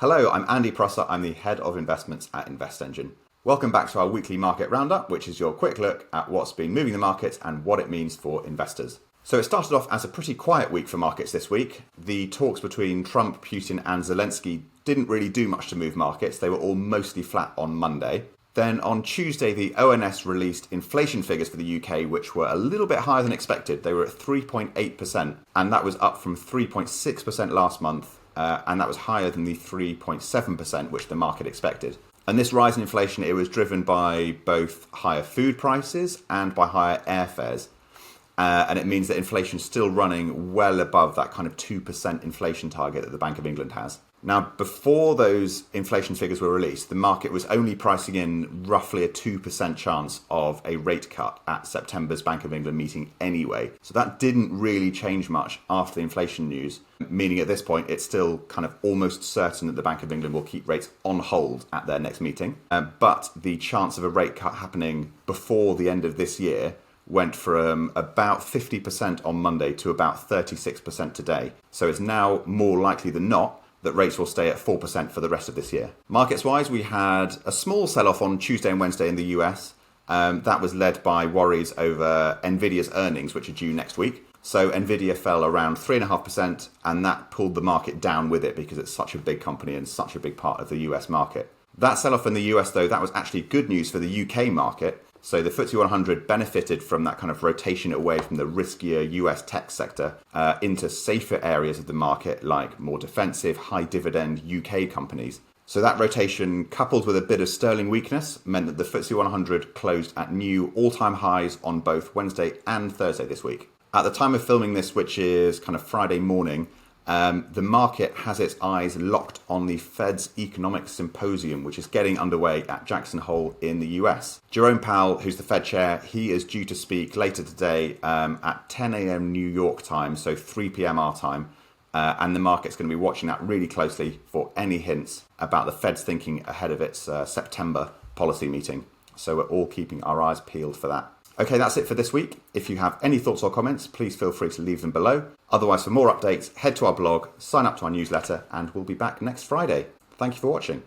Hello, I'm Andy Prosser. I'm the Head of Investments at InvestEngine. Welcome back to our weekly Market Roundup, which is your quick look at what's been moving the markets and what it means for investors. So it started off as a pretty quiet week for markets this week. The talks between Trump, Putin and Zelensky didn't really do much to move markets. They were all mostly flat on Monday. Then on Tuesday, the ONS released inflation figures for the UK, which were a little bit higher than expected. They were at 3.8%, and that was up from 3.6% last month. And that was higher than the 3.7% which the market expected. And this rise in inflation, it was driven by both higher food prices and by higher airfares. And it means that inflation is still running well above that kind of 2% inflation target that the Bank of England has. Now, before those inflation figures were released, the market was only pricing in roughly a 2% chance of a rate cut at September's Bank of England meeting anyway. So that didn't really change much after the inflation news, meaning at this point it's still kind of almost certain that the Bank of England will keep rates on hold at their next meeting. But the chance of a rate cut happening before the end of this year went from about 50% on Monday to about 36% today. So it's now more likely than not that rates will stay at 4% for the rest of this year. Markets-wise, we had a small sell-off on Tuesday and Wednesday in the US. That was led by worries over Nvidia's earnings, which are due next week. So Nvidia fell around 3.5%, and that pulled the market down with it because it's such a big company and such a big part of the US market. That sell-off in the US, though, that was actually good news for the UK market. So the FTSE 100 benefited from that kind of rotation away from the riskier US tech sector into safer areas of the market, like more defensive, high dividend UK companies. So that rotation, coupled with a bit of sterling weakness, meant that the FTSE 100 closed at new all-time highs on both Wednesday and Thursday this week. At the time of filming this, which is kind of Friday morning, the market has its eyes locked on the Fed's economic symposium, which is getting underway at Jackson Hole in the US. Jerome Powell, who's the Fed chair, he is due to speak later today at 10 a.m. New York time, so 3 p.m. our time. And the market's going to be watching that really closely for any hints about the Fed's thinking ahead of its September policy meeting. So we're all keeping our eyes peeled for that. Okay, that's it for this week. If you have any thoughts or comments, please feel free to leave them below. Otherwise, for more updates, head to our blog, sign up to our newsletter, and we'll be back next Friday. Thank you for watching.